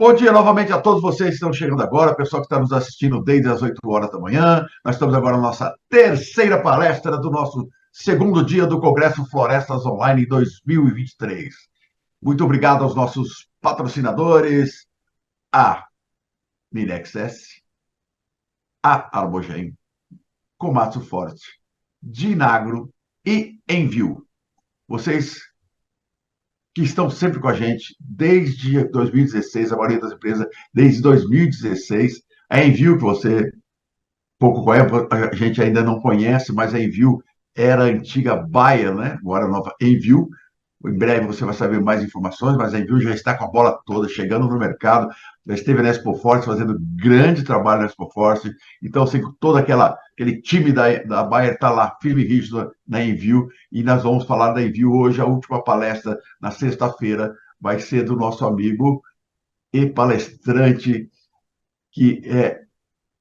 Bom dia novamente a todos vocês que estão chegando agora, pessoal que está nos assistindo desde as 8 horas da manhã. Nós estamos agora na nossa terceira palestra do nosso segundo dia do Congresso Florestas Online 2023. Muito obrigado aos nossos patrocinadores, a Mirexes, a Arbogen, Komatsu Forte, Dinagro e Envio. Vocês que estão sempre com a gente desde 2016, a maioria das empresas desde 2016. A Envio, que você pouco conhece, a gente ainda não conhece, mas a Envio era a antiga Bayer, né? Agora a nova Envio. Em breve você vai saber mais informações, mas a Envio já está com a bola toda, chegando no mercado, já esteve na Expo Force fazendo grande trabalho na Expo Force. Então, assim, todo aquele time da Bayer está lá, firme e rígido na Envio, e nós vamos falar da Envio hoje. A última palestra, na sexta-feira, vai ser do nosso amigo e palestrante, que é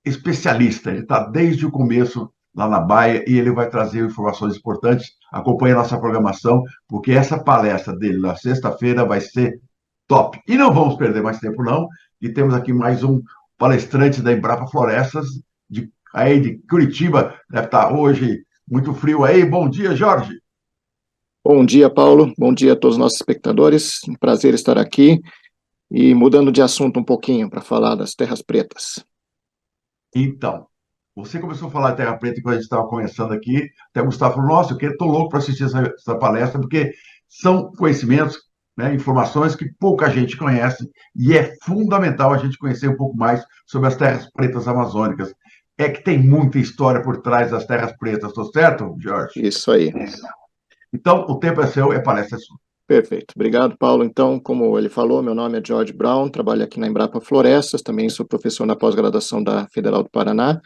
especialista. Ele está desde o começo lá na Baia e ele vai trazer informações importantes. Acompanhe a nossa programação, porque essa palestra dele na sexta-feira vai ser top. E não vamos perder mais tempo, não. E temos aqui mais um palestrante da Embrapa Florestas, aí de Curitiba. Deve estar hoje muito frio aí. Bom dia, Jorge. Bom dia, Paulo. Bom dia a todos os nossos espectadores. Um prazer estar aqui. E mudando de assunto um pouquinho para falar das terras pretas. Então, você começou a falar de Terra Preta quando a gente estava começando aqui. Até o Gustavo falou: nossa, eu estou louco para assistir essa palestra, porque são conhecimentos, né, informações que pouca gente conhece, e é fundamental a gente conhecer um pouco mais sobre as terras pretas amazônicas. É que tem muita história por trás das terras pretas, estou certo, Jorge? Isso aí. Então, o tempo é seu, a palestra é sua. Perfeito. Obrigado, Paulo. Então, como ele falou, meu nome é George Brown, trabalho aqui na Embrapa Florestas, também sou professor na pós-graduação da Federal do Paraná,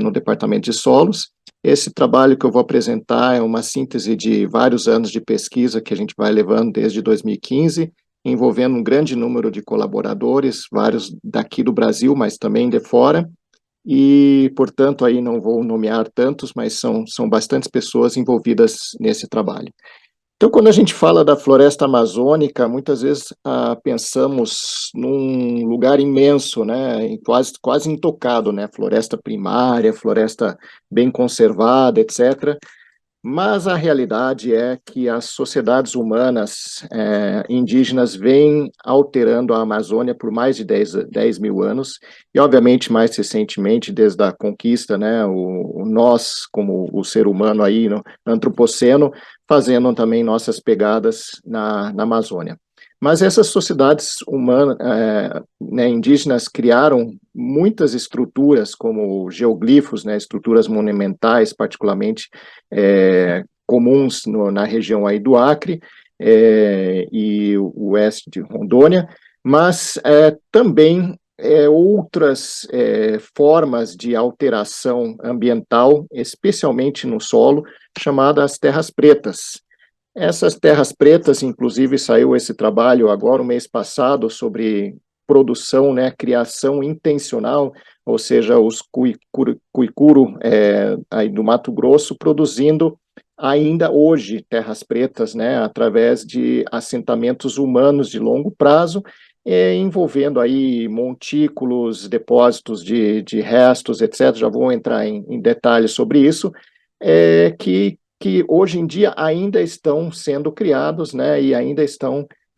no Departamento de Solos. Esse trabalho que eu vou apresentar é uma síntese de vários anos de pesquisa que a gente vai levando desde 2015, envolvendo um grande número de colaboradores, vários daqui do Brasil, mas também de fora, e, portanto, aí não vou nomear tantos, mas são bastantes pessoas envolvidas nesse trabalho. Então, quando a gente fala da floresta amazônica, muitas vezes pensamos num lugar imenso, né, quase intocado, né, floresta primária, floresta bem conservada, etc. Mas a realidade é que as sociedades humanas indígenas vêm alterando a Amazônia por mais de 10 mil anos, e obviamente mais recentemente, desde a conquista, né, nós, como o ser humano aí, no antropoceno, fazendo também nossas pegadas na Amazônia. Mas essas sociedades humanas, né, indígenas criaram muitas estruturas, como geoglifos, né, estruturas monumentais, particularmente comuns na região aí do Acre e o oeste de Rondônia, mas também outras formas de alteração ambiental, especialmente no solo, chamadas terras pretas. Essas terras pretas, inclusive, saiu esse trabalho agora, o mês passado, sobre produção, né, criação intencional, ou seja, os Cuicuro aí do Mato Grosso produzindo ainda hoje terras pretas, né, através de assentamentos humanos de longo prazo, envolvendo aí montículos, depósitos de restos, etc. Já vou entrar em detalhes sobre isso, que hoje em dia ainda estão sendo criados, né, e ainda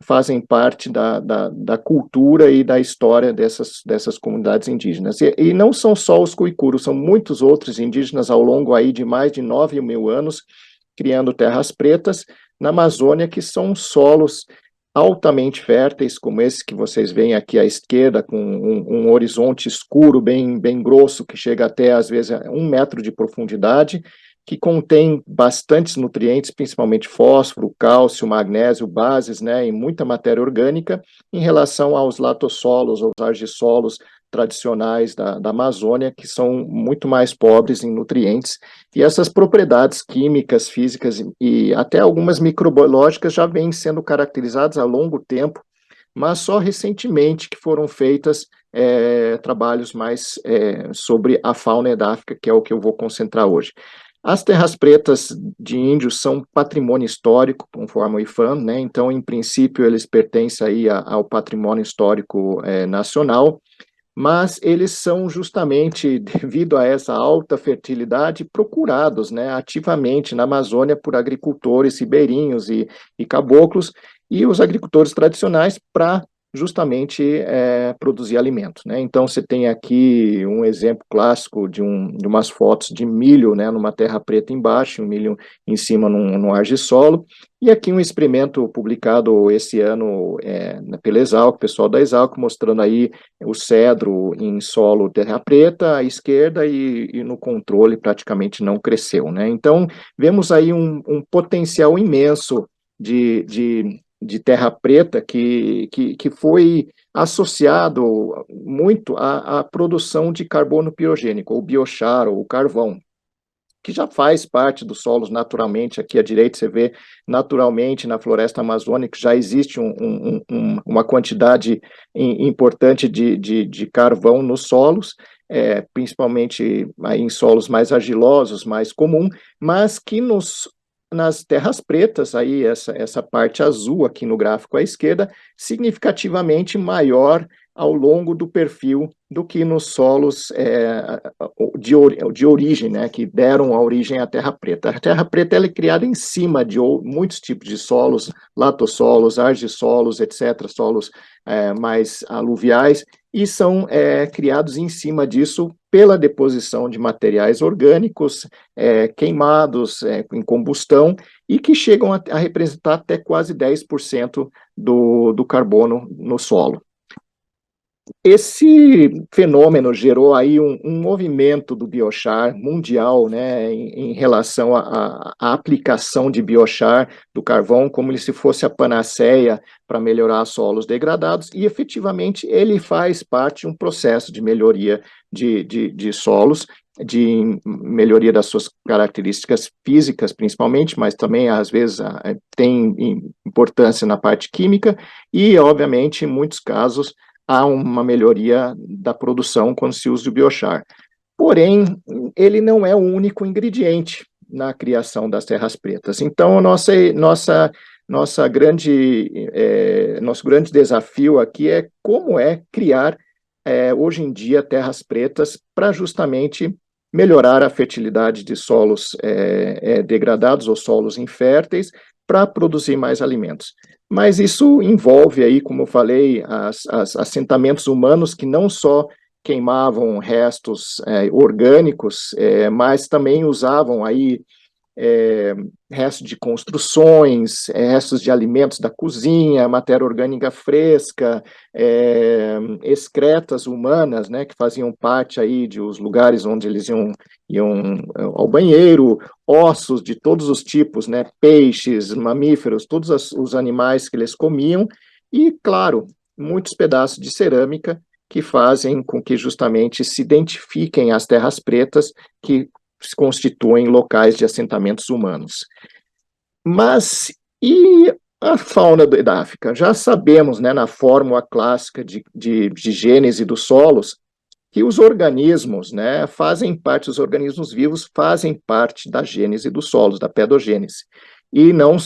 fazem parte da cultura e da história dessas comunidades indígenas. E não são só os Cuicuros, são muitos outros indígenas ao longo aí de mais de 9 mil anos, criando terras pretas na Amazônia, que são solos altamente férteis, como esse que vocês veem aqui à esquerda, com um horizonte escuro, bem grosso, que chega até, às vezes, a 1 metro de profundidade, que contém bastantes nutrientes, principalmente fósforo, cálcio, magnésio, bases, né, e muita matéria orgânica, em relação aos latossolos, aos argissolos tradicionais da Amazônia, que são muito mais pobres em nutrientes, e essas propriedades químicas, físicas e até algumas microbiológicas já vêm sendo caracterizadas há longo tempo, mas só recentemente que foram feitas trabalhos mais sobre a fauna edáfica, que é o que eu vou concentrar hoje. As terras pretas de índios são patrimônio histórico, conforme o IPHAN, né? Então, em princípio, eles pertencem aí ao patrimônio histórico nacional, mas eles são justamente, devido a essa alta fertilidade, procurados, né, ativamente na Amazônia por agricultores ribeirinhos e caboclos, e os agricultores tradicionais para justamente produzir alimentos, né? Então, você tem aqui um exemplo clássico de umas fotos de milho, né, numa terra preta embaixo, um milho em cima num argissolo, e aqui um experimento publicado esse ano pela Exalc, pessoal da Exalc, mostrando aí o cedro em solo terra preta à esquerda e no controle praticamente não cresceu, né? Então, vemos aí um potencial imenso de terra preta que foi associado muito à produção de carbono pirogênico, ou biochar, ou carvão, que já faz parte dos solos naturalmente. Aqui à direita você vê naturalmente na floresta amazônica já existe uma quantidade importante de carvão nos solos, principalmente aí em solos mais argilosos, mais comum, mas que nas terras pretas, aí essa parte azul aqui no gráfico à esquerda, significativamente maior ao longo do perfil do que nos solos de origem, né, que deram a origem à terra preta. A terra preta ela é criada em cima de muitos tipos de solos, latossolos, argissolos, etc., solos mais aluviais, e são criados em cima disso pela deposição de materiais orgânicos queimados em combustão e que chegam a representar até quase 10% do carbono no solo. Esse fenômeno gerou aí um movimento do biochar mundial, né, em relação à aplicação de biochar do carvão como se fosse a panaceia para melhorar solos degradados, e efetivamente ele faz parte de um processo de melhoria de solos, de melhoria das suas características físicas, principalmente, mas também, às vezes, tem importância na parte química e, obviamente, em muitos casos, há uma melhoria da produção quando se usa o biochar. Porém, ele não é o único ingrediente na criação das terras pretas. Então, nosso grande desafio aqui é como criar, hoje em dia, terras pretas para justamente melhorar a fertilidade de solos degradados ou solos inférteis para produzir mais alimentos. Mas isso envolve aí, como eu falei, assentamentos humanos que não só queimavam restos orgânicos, mas também usavam aí restos de construções, restos de alimentos da cozinha, matéria orgânica fresca, excretas humanas, né, que faziam parte aí os lugares onde eles iam ao banheiro, ossos de todos os tipos, né, peixes, mamíferos, todos os animais que eles comiam, e, claro, muitos pedaços de cerâmica que fazem com que justamente se identifiquem as terras pretas que se constituem locais de assentamentos humanos. Mas e a fauna edáfica? Já sabemos, né, na fórmula clássica de gênese dos solos, que os organismos, né, os organismos vivos fazem parte da gênese dos solos, da pedogênese, e não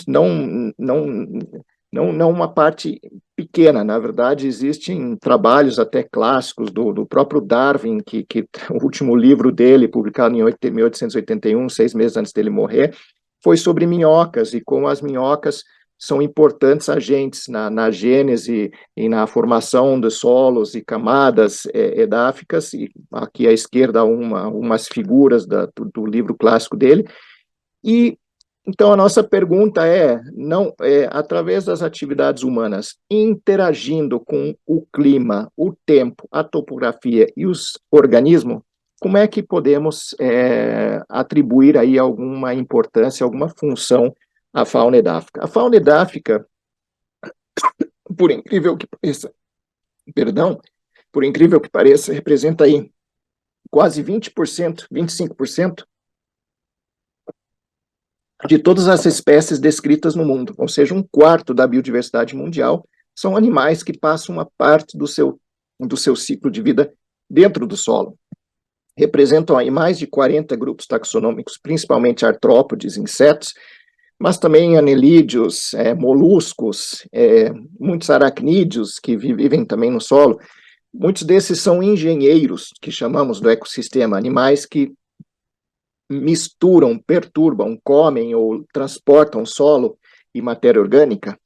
uma parte pequena. Na verdade, existem trabalhos até clássicos do próprio Darwin, que o último livro dele, publicado em 1881, 6 meses antes dele morrer, foi sobre minhocas, e como as minhocas são importantes agentes na gênese e na formação de solos e camadas edáficas, e aqui à esquerda umas figuras do livro clássico dele. E então a nossa pergunta através das atividades humanas, interagindo com o clima, o tempo, a topografia e os organismos, como é que podemos atribuir aí alguma importância, alguma função à fauna edáfica? A fauna edáfica, por incrível que pareça, representa aí quase 20%, 25% de todas as espécies descritas no mundo, ou seja, 1/4 da biodiversidade mundial são animais que passam uma parte do seu ciclo de vida dentro do solo. representam aí mais de 40 grupos taxonômicos, principalmente artrópodes, insetos, mas também anelídeos, moluscos, muitos aracnídeos que vivem também no solo. Muitos desses são engenheiros, que chamamos do ecossistema, animais que misturam, perturbam, comem ou transportam solo e matéria orgânica.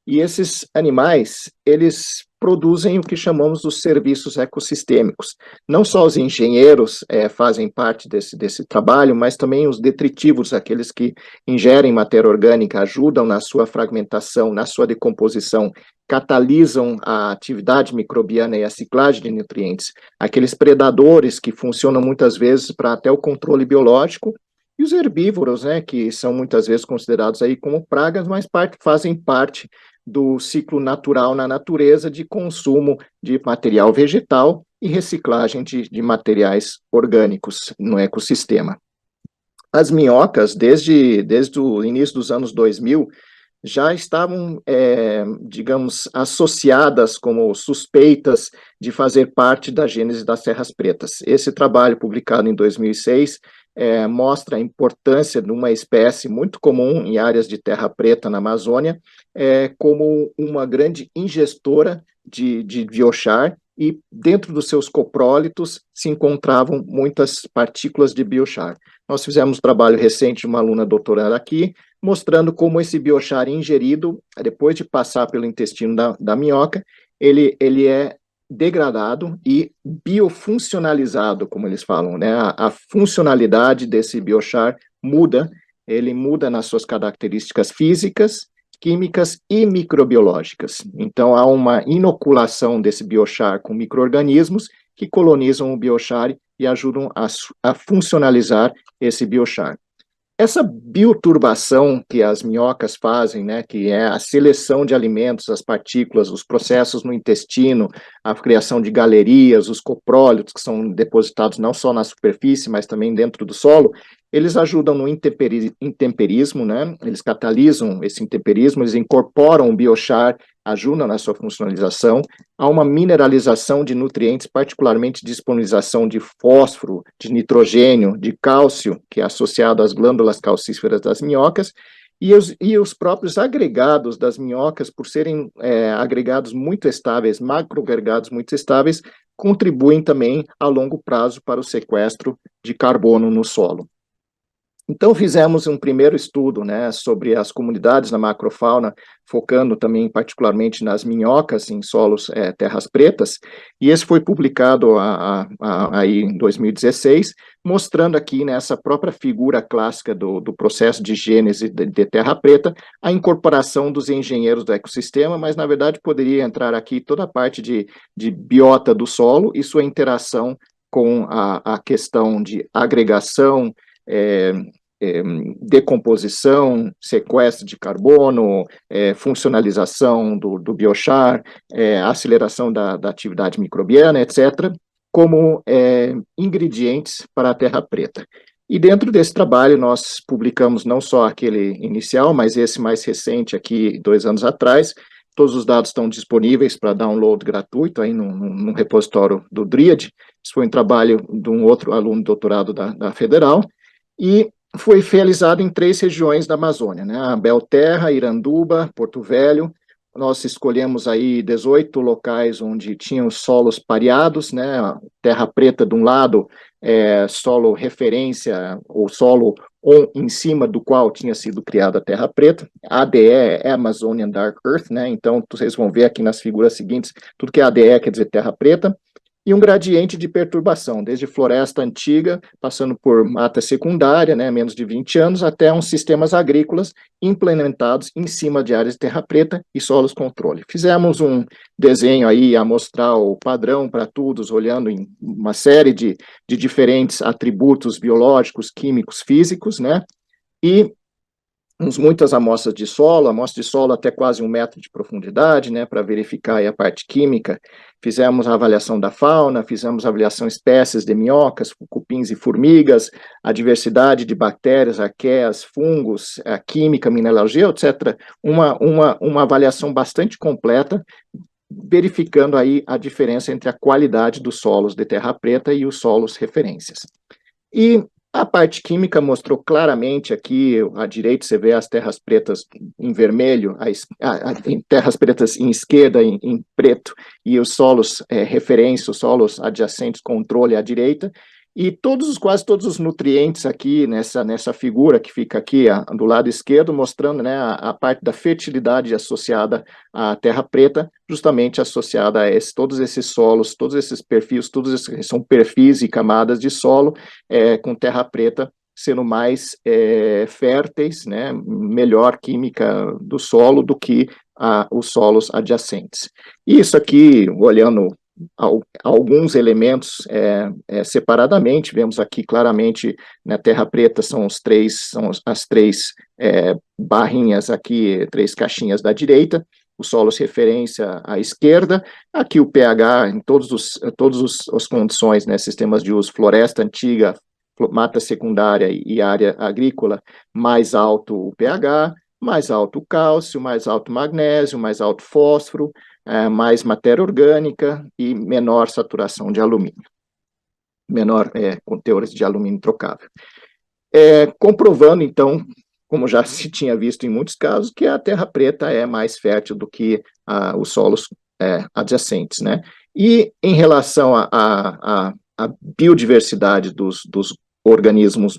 E esses animais, eles produzem o que chamamos dos serviços ecossistêmicos. Não só os engenheiros fazem parte desse trabalho, mas também os detritivos, aqueles que ingerem matéria orgânica, ajudam na sua fragmentação, na sua decomposição, catalisam a atividade microbiana e a ciclagem de nutrientes. Aqueles predadores que funcionam muitas vezes para até o controle biológico, e os herbívoros, né, que são muitas vezes considerados aí como pragas, mas fazem parte do ciclo natural na natureza de consumo de material vegetal e reciclagem de materiais orgânicos no ecossistema. As minhocas, desde o início dos anos 2000, já estavam, digamos, associadas como suspeitas de fazer parte da gênese das terras pretas. Esse trabalho, publicado em 2006, mostra a importância de uma espécie muito comum em áreas de terra preta na Amazônia, como uma grande ingestora de biochar, e dentro dos seus coprólitos se encontravam muitas partículas de biochar. Nós fizemos um trabalho recente de uma aluna doutoranda aqui, mostrando como esse biochar ingerido, depois de passar pelo intestino da minhoca, ele é degradado e biofuncionalizado, como eles falam, né? A funcionalidade desse biochar muda, ele muda nas suas características físicas, químicas e microbiológicas. Então, há uma inoculação desse biochar com micro-organismos que colonizam o biochar e ajudam a funcionalizar esse biochar. Essa bioturbação que as minhocas fazem, né, que é a seleção de alimentos, as partículas, os processos no intestino, a criação de galerias, os coprólitos que são depositados não só na superfície, mas também dentro do solo, eles ajudam no intemperismo, né, eles catalisam esse intemperismo, eles incorporam o biochar, ajudam na sua funcionalização, há uma mineralização de nutrientes, particularmente disponibilização de fósforo, de nitrogênio, de cálcio, que é associado às glândulas calcíferas das minhocas, e os próprios agregados das minhocas, por serem agregados muito estáveis, macroagregados muito estáveis, contribuem também a longo prazo para o sequestro de carbono no solo. Então, fizemos um primeiro estudo, né, sobre as comunidades na macrofauna, focando também particularmente nas minhocas em solos terras pretas, e esse foi publicado aí em 2016, mostrando aqui nessa própria figura clássica do processo de gênese de terra preta, a incorporação dos engenheiros do ecossistema, mas na verdade poderia entrar aqui toda a parte de biota do solo e sua interação com a questão de agregação, decomposição, sequestro de carbono, funcionalização do biochar, aceleração da atividade microbiana, etc., como ingredientes para a terra preta. E dentro desse trabalho nós publicamos não só aquele inicial, mas esse mais recente aqui, 2 anos atrás. Todos os dados estão disponíveis para download gratuito aí no repositório do DRIAD. Isso foi um trabalho de um outro aluno de doutorado da Federal, e foi realizado em 3 regiões da Amazônia, né? A Belterra, Iranduba, Porto Velho. Nós escolhemos aí 18 locais onde tinham solos pareados, né? Terra preta de um lado, solo referência, ou solo em cima do qual tinha sido criada a terra preta. ADE é Amazonian Dark Earth, né? Então, vocês vão ver aqui nas figuras seguintes, tudo que é ADE quer dizer terra preta, e um gradiente de perturbação, desde floresta antiga, passando por mata secundária, né, menos de 20 anos, até uns sistemas agrícolas implementados em cima de áreas de terra preta e solos controle. Fizemos um desenho aí a mostrar o padrão para todos, olhando em uma série de diferentes atributos biológicos, químicos, físicos, né, e muitas amostras de solo até quase 1 metro de profundidade, né, para verificar aí a parte química. Fizemos a avaliação da fauna, fizemos a avaliação de espécies de minhocas, cupins e formigas, a diversidade de bactérias, arqueias, fungos, a química, mineralogia, etc. Uma avaliação bastante completa verificando aí a diferença entre a qualidade dos solos de terra preta e os solos referências. E a parte química mostrou claramente aqui, à direita você vê as terras pretas em vermelho, terras pretas em esquerda em preto, e os solos referência, os solos adjacentes, controle à direita, e quase todos os nutrientes aqui nessa figura que fica aqui do lado esquerdo, mostrando, né, a parte da fertilidade associada à terra preta, justamente associada a todos esses solos, todos esses perfis, todos esses são perfis e camadas de solo com terra preta sendo mais férteis, né, melhor química do solo do que os solos adjacentes. Isso aqui, olhando alguns elementos separadamente, vemos aqui claramente na terra preta são as três barrinhas aqui, três caixinhas da direita, os solos referência à esquerda, aqui o pH em todas as condições, né, sistemas de uso, floresta antiga, mata secundária e área agrícola, mais alto o pH, mais alto o cálcio, mais alto o magnésio, mais alto o fósforo, mais matéria orgânica e menor saturação de alumínio, menor com teores de alumínio trocável. Comprovando, então, como já se tinha visto em muitos casos, que a terra preta é mais fértil do que os solos adjacentes, né? E em relação à biodiversidade dos organismos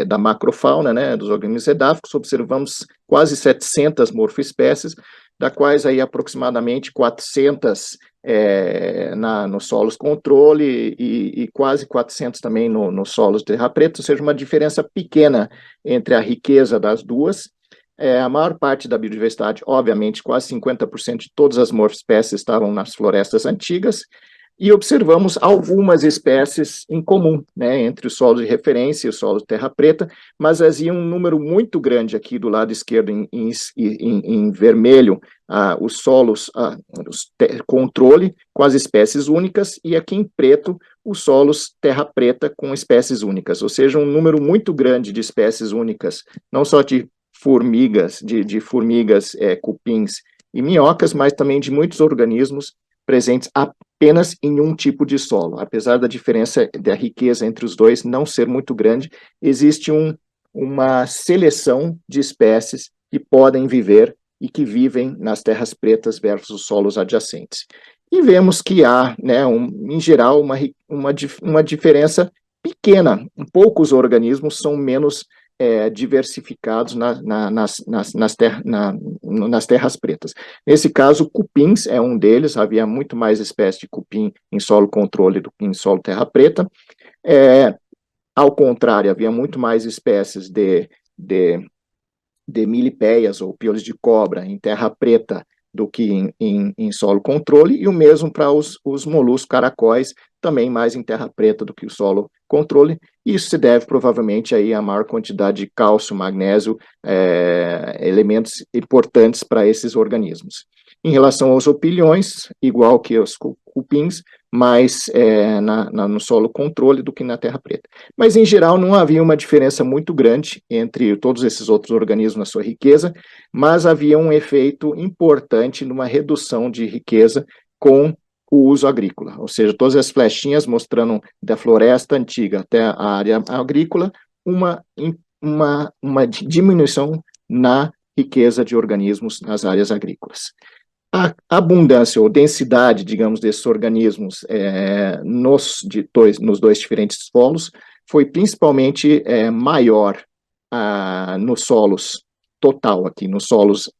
da macrofauna, né, dos organismos edáficos, observamos quase 700 morfoespécies, da quais aí aproximadamente 400 nos solos controle e quase 400 também nos solos de terra preta, ou seja, uma diferença pequena entre a riqueza das duas. A maior parte da biodiversidade, obviamente, quase 50% de todas as morfoespécies estavam nas florestas antigas, e observamos algumas espécies em comum, né, entre os solos de referência e os solos de terra preta, mas havia um número muito grande aqui do lado esquerdo, em vermelho, os solos controle com as espécies únicas, e aqui em preto, os solos terra preta com espécies únicas, ou seja, um número muito grande de espécies únicas, não só de formigas, de formigas, cupins e minhocas, mas também de muitos organismos presentes apenas em um tipo de solo. Apesar da diferença da riqueza entre os dois não ser muito grande, existe uma seleção de espécies que podem viver e que vivem nas terras pretas versus os solos adjacentes. E vemos que há, né, em geral, uma diferença pequena. Poucos organismos são menos diversificados nas terras pretas. Nesse caso, cupins é um deles, havia muito mais espécies de cupim em solo controle do que em solo terra preta. Ao contrário, havia muito mais espécies de milipéias ou piolhos de cobra em terra preta do que em solo controle, e o mesmo para os moluscos caracóis, também mais em terra preta do que o solo controle. Isso se deve provavelmente aí a maior quantidade de cálcio, magnésio, elementos importantes para esses organismos. Em relação aos opilhões, igual que os cupins, mais no solo controle do que na terra preta. Mas, em geral, não havia uma diferença muito grande entre todos esses outros organismos na sua riqueza, mas havia um efeito importante numa redução de riqueza com o uso agrícola, ou seja, todas as flechinhas mostrando da floresta antiga até a área agrícola, uma diminuição na riqueza de organismos nas áreas agrícolas. A abundância ou densidade, digamos, desses organismos nos dois diferentes solos foi principalmente maior nos solos total aqui, nos solos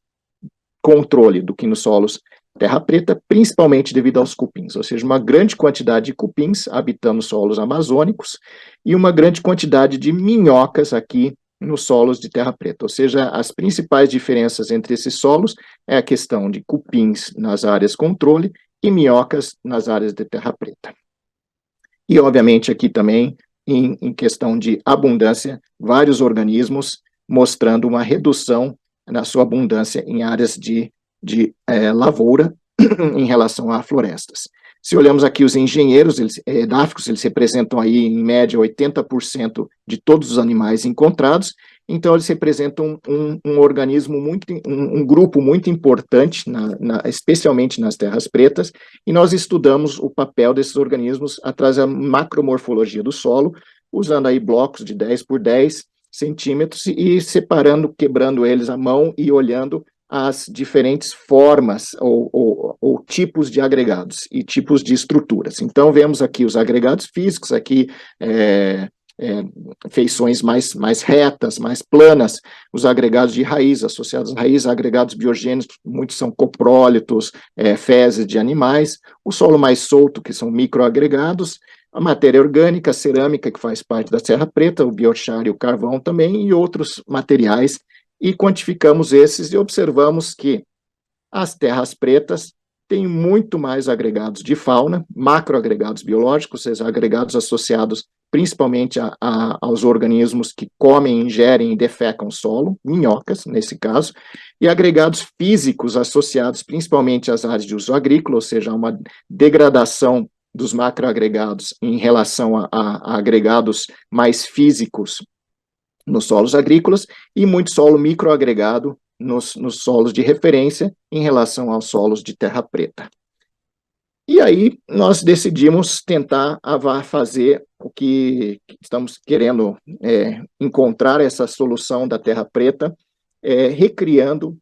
controle do que nos solos terra preta, principalmente devido aos cupins, ou seja, uma grande quantidade de cupins habitando solos amazônicos e uma grande quantidade de minhocas aqui nos solos de terra preta, ou seja, as principais diferenças entre esses solos é a questão de cupins nas áreas controle e minhocas nas áreas de terra preta. E, obviamente, aqui também, em questão de abundância, vários organismos mostrando uma redução na sua abundância em áreas de lavoura em relação a florestas. Se olhamos aqui os engenheiros edáficos, eles representam aí, em média, 80% de todos os animais encontrados, então eles representam um organismo um grupo muito importante, especialmente nas terras pretas, e nós estudamos o papel desses organismos através da macromorfologia do solo, usando aí blocos de 10 por 10 centímetros e separando, quebrando eles à mão e olhando as diferentes formas ou tipos de agregados e tipos de estruturas. Então, vemos aqui os agregados físicos, aqui feições mais retas, mais planas, os agregados de raiz, associados à raiz, agregados biogênicos, muitos são coprólitos, fezes de animais, o solo mais solto, que são microagregados, a matéria orgânica, a cerâmica, que faz parte da Serra Preta, o biochar e o carvão também, e outros materiais, e quantificamos esses e observamos que as terras pretas têm muito mais agregados de fauna, macroagregados biológicos, ou seja, agregados associados principalmente aos organismos que comem, ingerem e defecam solo, minhocas, nesse caso, e agregados físicos associados principalmente às áreas de uso agrícola, ou seja, uma degradação dos macroagregados em relação a agregados mais físicos nos solos agrícolas, e muito solo microagregado nos solos de referência em relação aos solos de terra preta. E aí nós decidimos tentar fazer o que estamos querendo encontrar essa solução da terra preta, recriando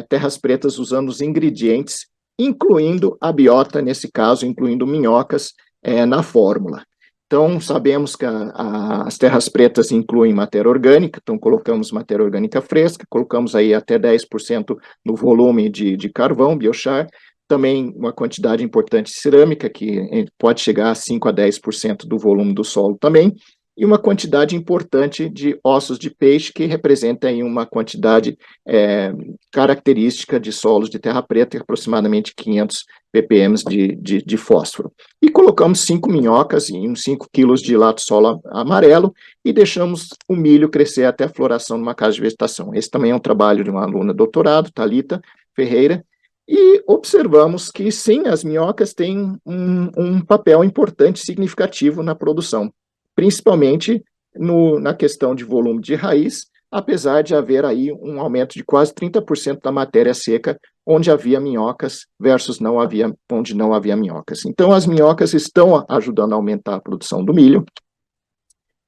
terras pretas usando os ingredientes, incluindo a biota, nesse caso, incluindo minhocas na fórmula. Então, sabemos que as terras pretas incluem matéria orgânica, então colocamos matéria orgânica fresca, colocamos aí até 10% no volume de carvão, biochar, também uma quantidade importante de cerâmica, que pode chegar a 5 a 10% do volume do solo também, e uma quantidade importante de ossos de peixe, que representa aí uma quantidade característica de solos de terra preta, aproximadamente 500 ppm de fósforo. E colocamos 5 minhocas e uns 5 quilos de lato-solo amarelo e deixamos o milho crescer até a floração numa casa de vegetação. Esse também é um trabalho de uma aluna doutorado, Thalita Ferreira, e observamos que, sim, as minhocas têm um papel importante, significativo na produção, principalmente na questão de volume de raiz, apesar de haver aí um aumento de quase 30% da matéria seca, onde havia minhocas versus onde não havia minhocas. Então, as minhocas estão ajudando a aumentar a produção do milho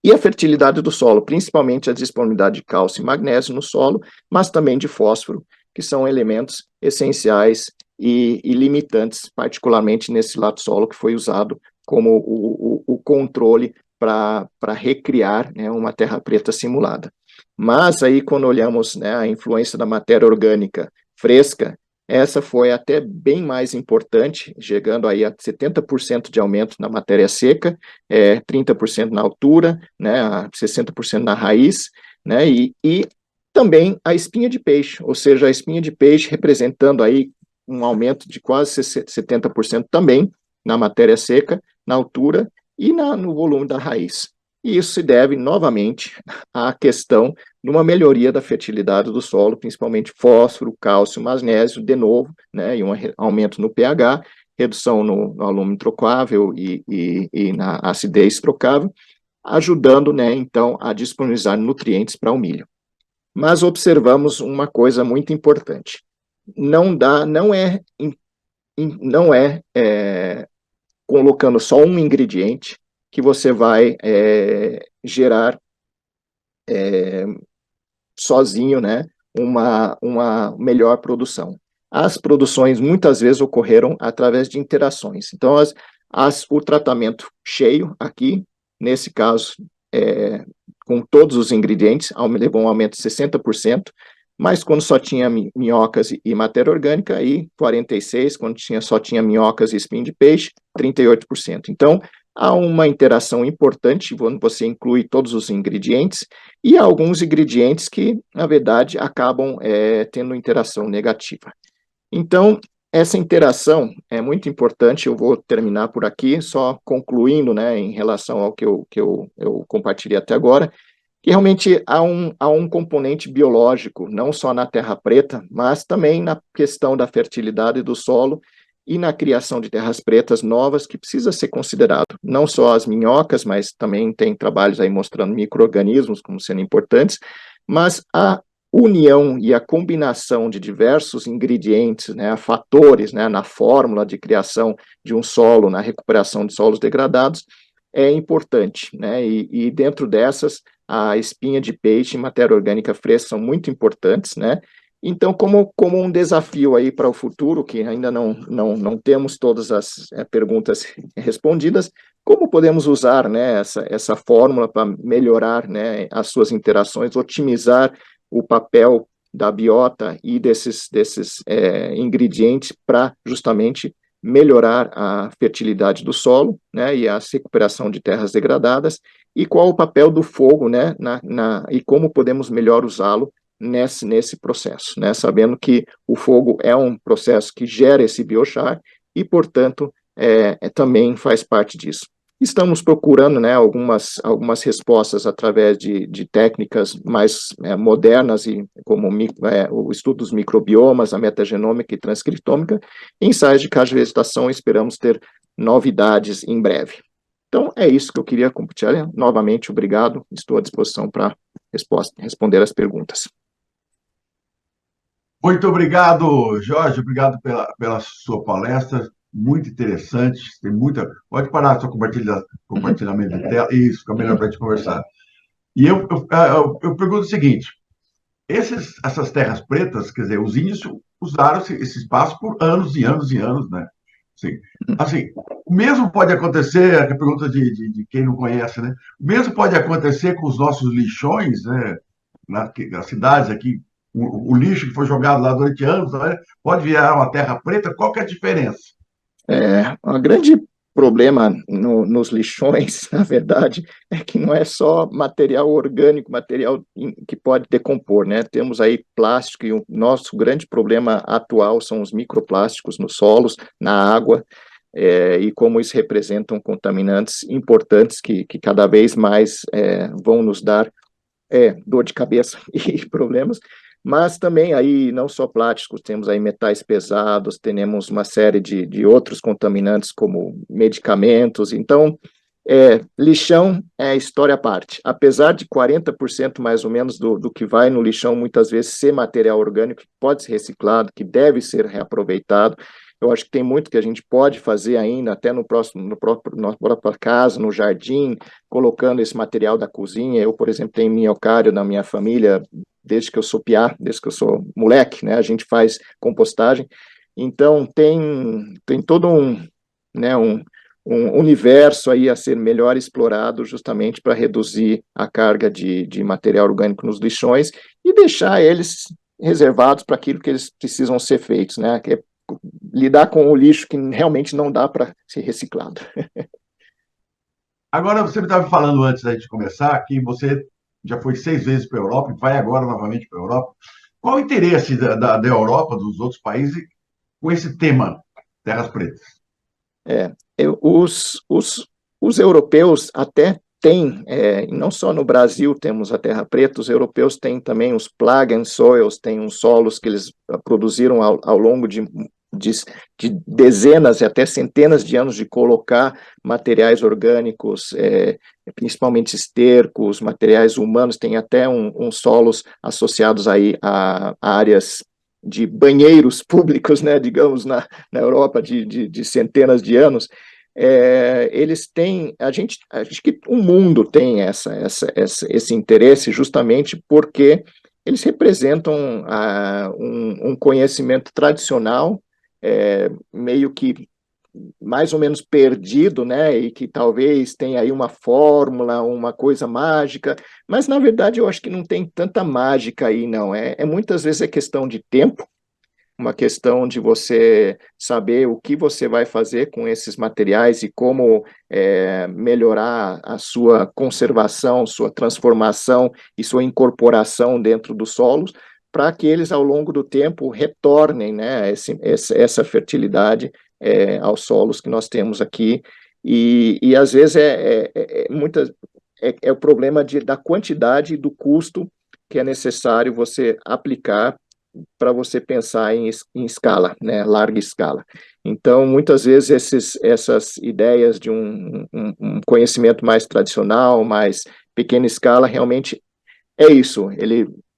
e a fertilidade do solo, principalmente a disponibilidade de cálcio e magnésio no solo, mas também de fósforo, que são elementos essenciais e limitantes, particularmente nesse lato-solo que foi usado como o controle para recriar, né, uma terra preta simulada. Mas aí, quando olhamos, né, a influência da matéria orgânica fresca, essa foi até bem mais importante, chegando aí a 70% de aumento na matéria seca, 30% na altura, né, 60% na raiz, né, e também a espinha de peixe, ou seja, a espinha de peixe representando aí um aumento de quase 70% também na matéria seca, na altura e no volume da raiz. E isso se deve, novamente, à questão de uma melhoria da fertilidade do solo, principalmente fósforo, cálcio, magnésio, de novo, né, e um aumento no pH, redução no alúmio trocável e na acidez trocável, ajudando, né, então, a disponibilizar nutrientes para o milho. Mas observamos uma coisa muito importante. Não é colocando só um ingrediente que você vai gerar sozinho, né, uma melhor produção. As produções muitas vezes ocorreram através de interações. Então, o tratamento cheio aqui, nesse caso, com todos os ingredientes, levou um aumento de 60%, mas quando só tinha minhocas e matéria orgânica, aí 46%, quando só tinha minhocas e espinho de peixe, 38%. Então, há uma interação importante quando você inclui todos os ingredientes, e há alguns ingredientes que, na verdade, acabam tendo interação negativa. Então, essa interação é muito importante. Eu vou terminar por aqui, só concluindo, né, em relação ao que eu compartilhei até agora, que realmente há um componente biológico, não só na terra preta, mas também na questão da fertilidade do solo, e na criação de terras pretas novas, que precisa ser considerado. Não só as minhocas, mas também tem trabalhos aí mostrando micro-organismos como sendo importantes, mas a união e a combinação de diversos ingredientes, né, fatores, né, na fórmula de criação de um solo, na recuperação de solos degradados, é importante, né, e dentro dessas, a espinha de peixe e matéria orgânica fresca são muito importantes, né. Então, como um desafio aí para o futuro, que ainda não temos todas as perguntas respondidas, como podemos usar, né, essa fórmula para melhorar, né, as suas interações, otimizar o papel da biota e desses ingredientes para justamente melhorar a fertilidade do solo, né, e a recuperação de terras degradadas, e qual o papel do fogo, né, e como podemos melhor usá-lo nesse processo, né, sabendo que o fogo é um processo que gera esse biochar e, portanto, também faz parte disso. Estamos procurando, né, algumas respostas através de técnicas mais modernas, e como o estudo dos microbiomas, a metagenômica e transcriptômica, ensaios de caso de vegetação, esperamos ter novidades em breve. Então, é isso que eu queria compartilhar. Novamente, obrigado, estou à disposição para responder as perguntas. Muito obrigado, Jorge, obrigado pela sua palestra, muito interessante, tem muita... Pode parar seu compartilhamento de tela, isso, fica melhor para a gente conversar. E eu pergunto o seguinte, essas terras pretas, quer dizer, os índios usaram esse espaço por anos e anos e anos, né? Assim, o mesmo pode acontecer, a pergunta de quem não conhece, né? O mesmo pode acontecer com os nossos lixões, né? Nas cidades aqui, o lixo que foi jogado lá durante anos, né? Pode virar uma terra preta, qual que é a diferença? O grande problema nos lixões, na verdade, é que não é só material orgânico, material que pode decompor, né? Temos aí plástico, e o nosso grande problema atual são os microplásticos nos solos, na água, e como isso representam contaminantes importantes que cada vez mais vão nos dar dor de cabeça e problemas, mas também aí não só plásticos, temos aí metais pesados, temos uma série de outros contaminantes como medicamentos, então lixão é história à parte, apesar de 40% mais ou menos do que vai no lixão muitas vezes ser material orgânico que pode ser reciclado, que deve ser reaproveitado. Eu acho que tem muito que a gente pode fazer ainda, até na própria casa, no jardim, colocando esse material da cozinha. Eu, por exemplo, tenho minhocário na minha família, desde que eu sou piá, desde que eu sou moleque, né? A gente faz compostagem. Então, tem todo um universo aí a ser melhor explorado justamente para reduzir a carga de material orgânico nos lixões e deixar eles reservados para aquilo que eles precisam ser feitos, né? Que é lidar com o lixo que realmente não dá para ser reciclado. Agora, você me estava falando antes da gente começar que você já foi 6 vezes para a Europa e vai agora novamente para a Europa. Qual o interesse da Europa, dos outros países, com esse tema, terras pretas? Os europeus até têm, não só no Brasil temos a terra preta, os europeus têm também os plug and soils, têm uns solos que eles produziram ao longo de dezenas e até centenas de anos de colocar materiais orgânicos, principalmente estercos, materiais humanos, tem até uns solos associados aí a áreas de banheiros públicos, né, digamos, na Europa de centenas de anos. Eles têm, acho que o mundo tem esse interesse justamente porque eles representam um conhecimento tradicional, meio que mais ou menos perdido, né, e que talvez tenha aí uma fórmula, uma coisa mágica, mas na verdade eu acho que não tem tanta mágica aí, não, muitas vezes é questão de tempo, uma questão de você saber o que você vai fazer com esses materiais e como melhorar a sua conservação, sua transformação e sua incorporação dentro dos solos, para que eles, ao longo do tempo, retornem, né, essa fertilidade aos solos que nós temos aqui. E às vezes, o problema da quantidade e do custo que é necessário você aplicar para você pensar em escala, né, larga escala. Então, muitas vezes, essas ideias de um conhecimento mais tradicional, mais pequena escala, realmente é isso,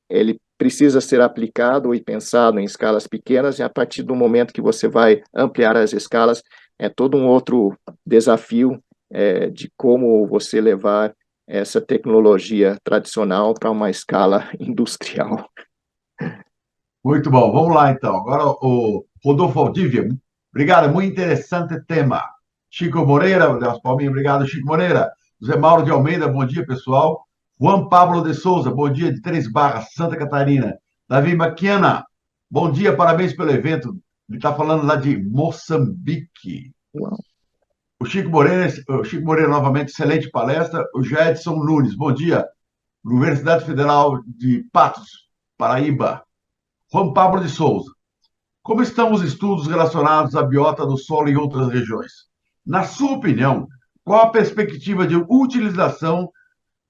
ele precisa ser aplicado e pensado em escalas pequenas, e a partir do momento que você vai ampliar as escalas, é todo um outro desafio de como você levar essa tecnologia tradicional para uma escala industrial. Muito bom, vamos lá então. Agora o Rodolfo Valdívia. Obrigado, muito interessante tema. Chico Moreira, das palminhas, obrigado, Chico Moreira. José Mauro de Almeida, bom dia, pessoal. Juan Pablo de Souza, bom dia, de Três Barras, Santa Catarina. Davi Maquiana, bom dia, parabéns pelo evento. Ele está falando lá de Moçambique. Uau. O Chico Moreira, novamente, excelente palestra. O Jedson Nunes, bom dia. Universidade Federal de Patos, Paraíba. Juan Pablo de Souza. Como estão os estudos relacionados à biota do solo em outras regiões? Na sua opinião, qual a perspectiva de utilização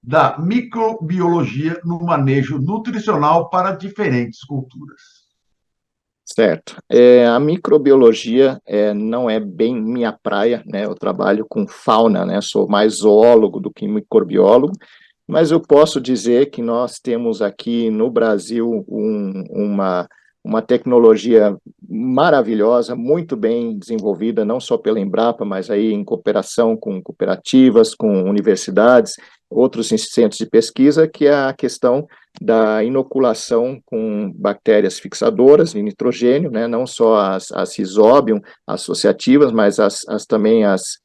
da microbiologia no manejo nutricional para diferentes culturas? Certo. A microbiologia não é bem minha praia, né? Eu trabalho com fauna, né? Sou mais zoólogo do que microbiólogo, mas eu posso dizer que nós temos aqui no Brasil uma tecnologia maravilhosa, muito bem desenvolvida, não só pela Embrapa, mas aí em cooperação com cooperativas, com universidades, outros centros de pesquisa, que é a questão da inoculação com bactérias fixadoras de nitrogênio, né, não só as Rhizobium associativas, mas também as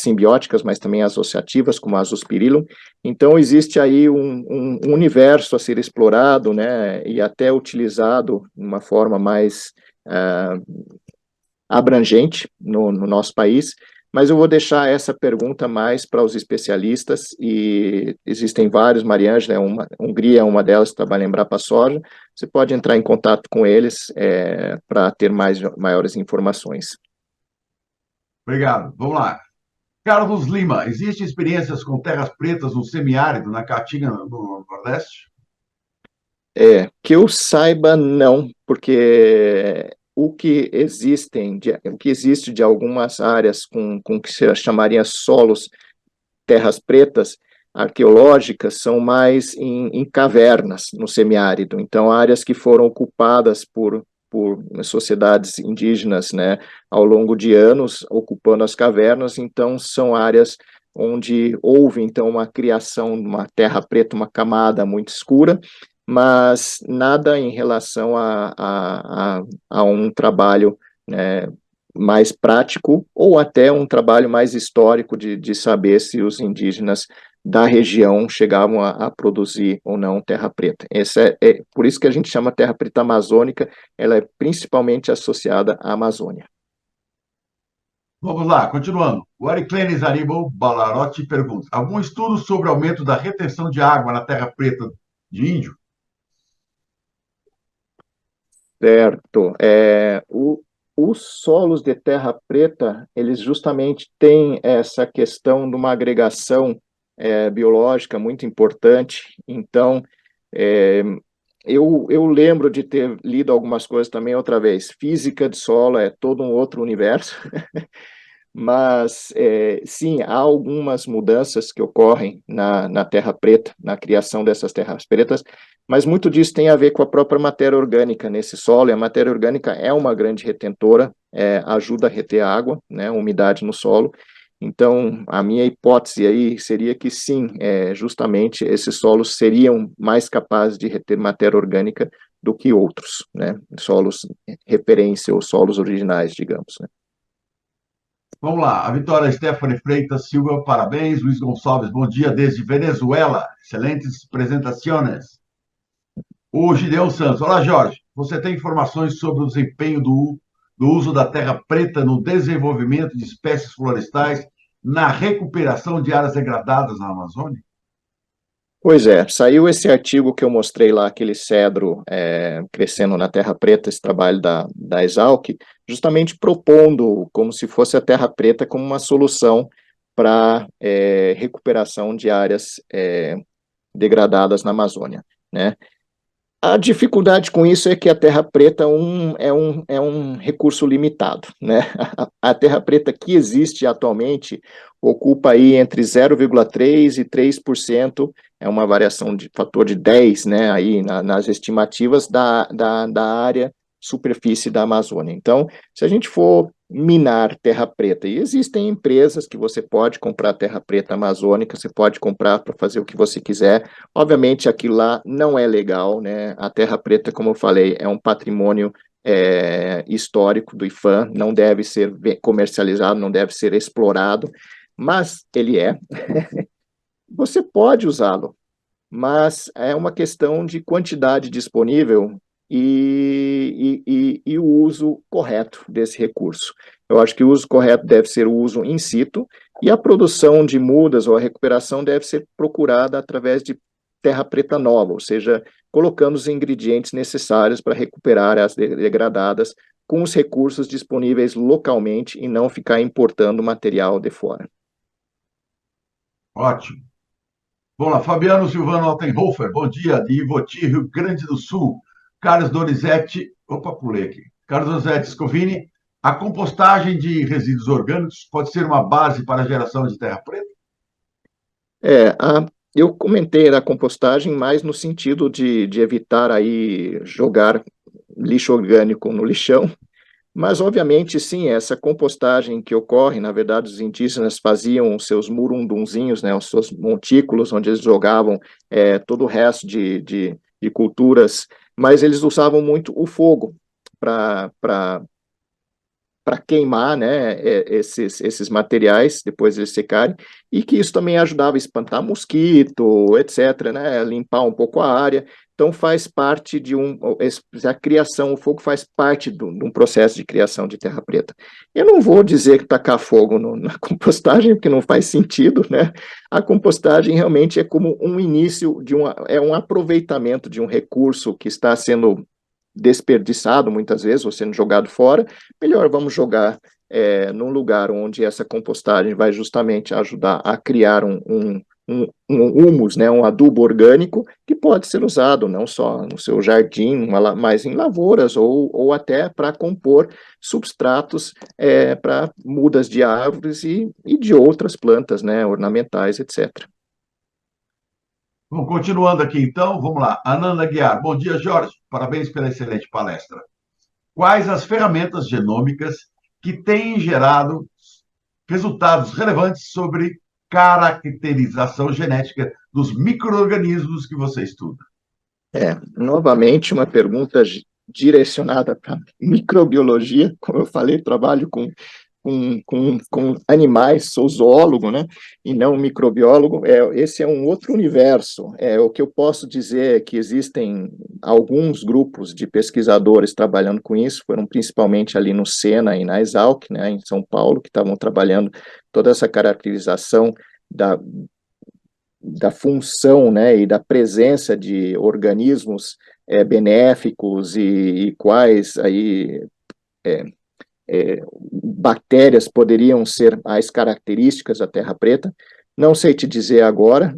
simbióticas, mas também as associativas, como a Azospirillum. Então, existe aí um universo a ser explorado, né, e até utilizado de uma forma mais abrangente no nosso país, mas eu vou deixar essa pergunta mais para os especialistas, e existem vários, Mariângela, Hungria é uma delas, que trabalha em Embrapa Soja, você pode entrar em contato com eles para ter maiores informações. Obrigado. Vamos lá. Carlos Lima, existem experiências com terras pretas no semiárido, na Caatinga, no Nordeste? Que eu saiba, não, porque o que existe de algumas áreas com que se chamaria solos, terras pretas, arqueológicas, são mais em cavernas, no semiárido. Então, áreas que foram ocupadas por sociedades indígenas, né, ao longo de anos, ocupando as cavernas, então são áreas onde houve, então, uma criação de uma terra preta, uma camada muito escura, mas nada em relação a um trabalho, né, mais prático, ou até um trabalho mais histórico de saber se os indígenas da região chegavam a produzir ou não terra preta. Por isso que a gente chama terra preta amazônica, ela é principalmente associada à Amazônia. Vamos lá, continuando. O Ariclenes Aníbal Balarotti pergunta: algum estudo sobre aumento da retenção de água na terra preta de índio? Certo. Os solos de terra preta, eles justamente têm essa questão de uma agregação biológica muito importante. Então, é, eu lembro de ter lido algumas coisas também outra vez. Física de solo é todo um outro universo. Mas, sim, há algumas mudanças que ocorrem na Terra Preta, na criação dessas terras pretas, mas muito disso tem a ver com a própria matéria orgânica nesse solo, e a matéria orgânica é uma grande retentora, ajuda a reter água, né, umidade no solo. Então, a minha hipótese aí seria que sim, justamente esses solos seriam mais capazes de reter matéria orgânica do que outros, né, solos referência ou solos originais, digamos, né. Vamos lá. A Vitória Stephanie Freitas Silva, parabéns. Luiz Gonçalves, bom dia desde Venezuela. Excelentes apresentações. O Gideon Santos, olá, Jorge. Você tem informações sobre o desempenho do uso da terra preta no desenvolvimento de espécies florestais, na recuperação de áreas degradadas na Amazônia? Pois é, saiu esse artigo que eu mostrei lá, aquele cedro crescendo na terra preta, esse trabalho da Exalc, justamente propondo como se fosse a terra preta como uma solução para recuperação de áreas degradadas na Amazônia, né? A dificuldade com isso é que a terra preta é um recurso limitado, né? A terra preta que existe atualmente ocupa aí entre 0,3% e 3%, é uma variação de fator de 10, né, aí nas estimativas da área superfície da Amazônia. Então, se a gente for minar terra preta, e existem empresas que você pode comprar terra preta amazônica, você pode comprar para fazer o que você quiser. Obviamente, aquilo lá não é legal, né? A terra preta, como eu falei, é um patrimônio histórico do IPHAN, não deve ser comercializado, não deve ser explorado, mas ele é. Você pode usá-lo, mas é uma questão de quantidade disponível e o uso correto desse recurso. Eu acho que o uso correto deve ser o uso in situ, e a produção de mudas ou a recuperação deve ser procurada através de terra preta nova, ou seja, colocando os ingredientes necessários para recuperar as degradadas com os recursos disponíveis localmente e não ficar importando material de fora. Ótimo. Vamos lá, Fabiano Silvano Altenhofer, bom dia, de Ivoti, Rio Grande do Sul. Carlos Donizete, opa, pulei aqui. Carlos Donizete Scovini, a compostagem de resíduos orgânicos pode ser uma base para a geração de terra preta? Eu comentei da compostagem mais no sentido de evitar aí jogar lixo orgânico no lixão, mas, obviamente, sim, essa compostagem que ocorre, na verdade, os indígenas faziam os seus murundunzinhos, né, os seus montículos, onde eles jogavam todo o resto de culturas, mas eles usavam muito o fogo para queimar, né, esses materiais, depois eles secarem, e que isso também ajudava a espantar mosquito, etc., né, limpar um pouco a área. Então faz parte a criação, o fogo faz parte de um processo de criação de terra preta. Eu não vou dizer que tacar fogo na compostagem, porque não faz sentido, né? A compostagem realmente é como um início é um aproveitamento de um recurso que está sendo desperdiçado muitas vezes, ou sendo jogado fora. Melhor vamos jogar num lugar onde essa compostagem vai justamente ajudar a criar um humus, né, um adubo orgânico que pode ser usado não só no seu jardim, mas em lavouras ou até para compor substratos para mudas de árvores e de outras plantas, né, ornamentais, etc. Bom, continuando aqui então, vamos lá. Ananda Guiar, bom dia, Jorge. Parabéns pela excelente palestra. Quais as ferramentas genômicas que têm gerado resultados relevantes sobre caracterização genética dos micro-organismos que você estuda? Novamente, uma pergunta direcionada para microbiologia. Como eu falei, trabalho com animais, sou zoólogo, né, e não microbiólogo. Esse é um outro universo. O que eu posso dizer é que existem alguns grupos de pesquisadores trabalhando com isso, foram principalmente ali no Sena e na Exalc, né, em São Paulo, que estavam trabalhando toda essa caracterização da função, né, e da presença de organismos benéficos e quais aí bactérias poderiam ser as características da terra preta. Não sei te dizer agora,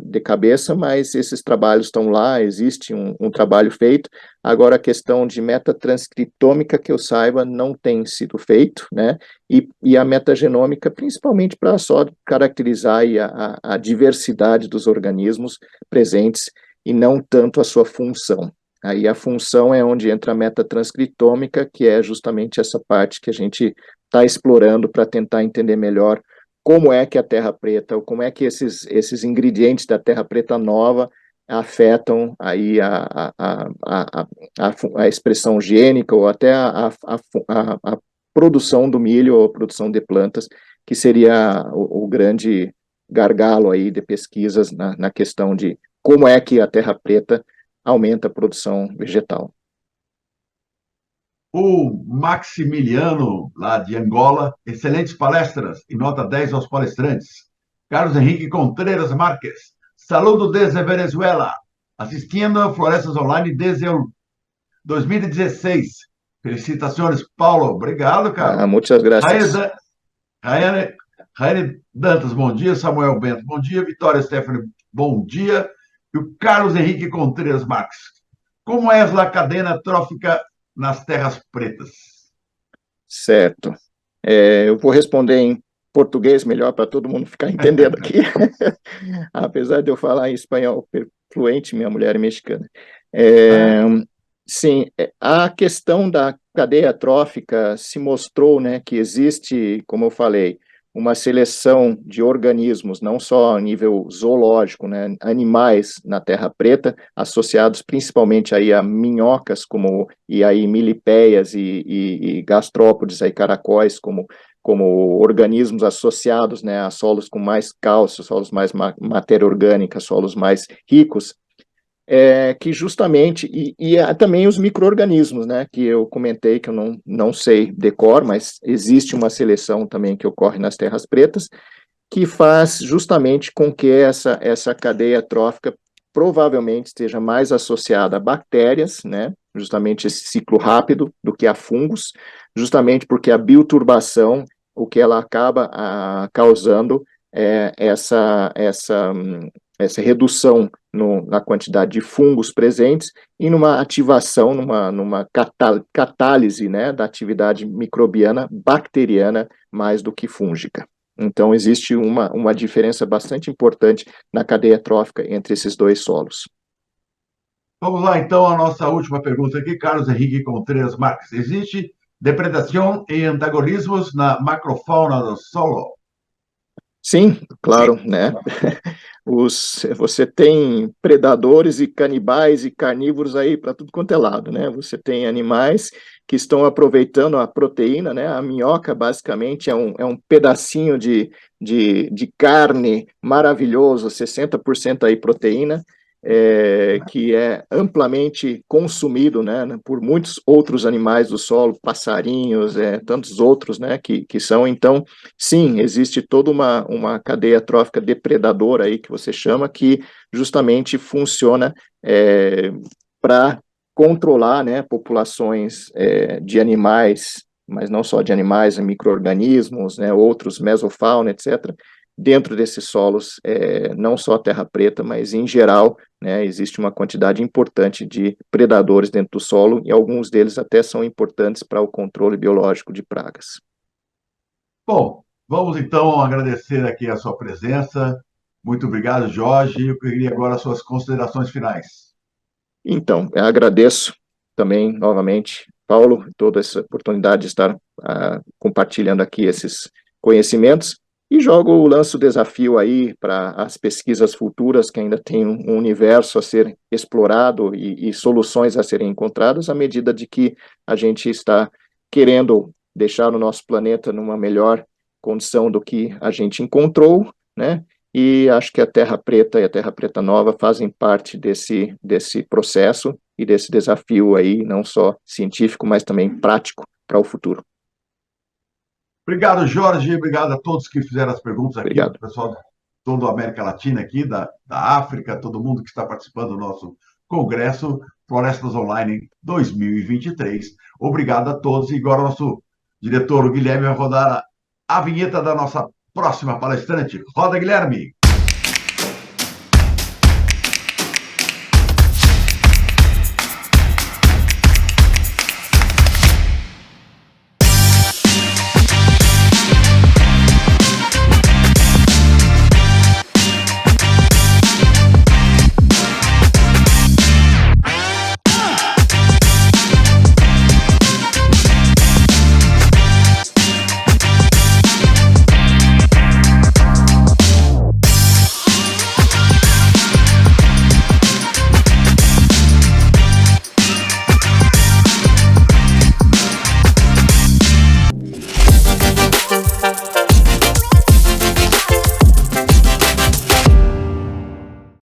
de cabeça, mas esses trabalhos estão lá, existe um trabalho feito. Agora, a questão de metatranscriptômica, que eu saiba, não tem sido feito, né? E a metagenômica, principalmente para só caracterizar aí a diversidade dos organismos presentes e não tanto a sua função. Aí a função é onde entra a metatranscriptômica, que é justamente essa parte que a gente está explorando para tentar entender melhor como é que a terra preta, ou como é que esses ingredientes da terra preta nova afetam aí a expressão gênica ou até a produção do milho ou a produção de plantas, que seria o grande gargalo aí de pesquisas na questão de como é que a terra preta aumenta a produção vegetal. O Maximiliano, lá de Angola, excelentes palestras e nota 10 aos palestrantes. Carlos Henrique Contreras Marques, saludo desde Venezuela, assistindo a Florestas Online desde 2016. Felicitações, Paulo. Obrigado, Carlos. Muitas graças. Raiane Dantas, bom dia. Samuel Bento, bom dia. Vitória Stephanie, bom dia. E o Carlos Henrique Contreras Marques, como é a cadeia trófica nas terras pretas? Certo. Eu vou responder em português melhor para todo mundo ficar entendendo aqui. Apesar de eu falar em espanhol fluente, minha mulher é mexicana. Ah, É, sim, a questão da cadeia trófica se mostrou, né, que existe, como eu falei, uma seleção de organismos, não só a nível zoológico, né, animais na Terra Preta, associados principalmente aí a minhocas, como, e aí milipéias e gastrópodes, aí caracóis, como organismos associados, né, a solos com mais cálcio, solos mais matéria orgânica, solos mais ricos, que justamente, também os micro-organismos, né, que eu comentei que eu não sei decor, mas existe uma seleção também que ocorre nas terras pretas, que faz justamente com que essa cadeia trófica provavelmente esteja mais associada a bactérias, né, justamente esse ciclo rápido, do que a fungos, justamente porque a bioturbação, o que ela acaba causando é essa redução na quantidade de fungos presentes e numa ativação, numa catálise, né, da atividade microbiana bacteriana mais do que fúngica. Então, existe uma diferença bastante importante na cadeia trófica entre esses dois solos. vamos lá, então, a nossa última pergunta aqui, Carlos Henrique Contreras Marques. Existe depredação e antagonismos na macrofauna do solo? Sim, claro, né? Você tem predadores e canibais e carnívoros aí para tudo quanto é lado, né? Você tem animais que estão aproveitando a proteína, né? A minhoca, basicamente, é um pedacinho de carne maravilhoso, 60% aí proteína, que é amplamente consumido, né, por muitos outros animais do solo, passarinhos, tantos outros, né, que são, então, sim, existe toda uma cadeia trófica depredadora aí, que você chama, que justamente funciona para controlar, né, populações de animais, mas não só de animais, micro-organismos, né, outros, mesofauna, etc., dentro desses solos, não só a terra preta, mas em geral, né, existe uma quantidade importante de predadores dentro do solo, e alguns deles até são importantes para o controle biológico de pragas. Bom, vamos então agradecer aqui a sua presença. Muito obrigado, Jorge. Eu queria agora as suas considerações finais. Então, eu agradeço também, novamente, Paulo, toda essa oportunidade de estar compartilhando aqui esses conhecimentos, e lanço o desafio aí para as pesquisas futuras, que ainda tem um universo a ser explorado e soluções a serem encontradas, à medida de que a gente está querendo deixar o nosso planeta numa melhor condição do que a gente encontrou, né? E acho que a Terra Preta e a Terra Preta Nova fazem parte desse processo e desse desafio aí, não só científico, mas também prático para o futuro. Obrigado, Jorge. Obrigado a todos que fizeram as perguntas aqui, para Obrigado. o pessoal de toda a América Latina aqui, da África, todo mundo que está participando do nosso Congresso Florestas Online 2023. Obrigado a todos. E agora o nosso diretor, o Guilherme, vai rodar a vinheta da nossa próxima palestrante. Roda, Guilherme!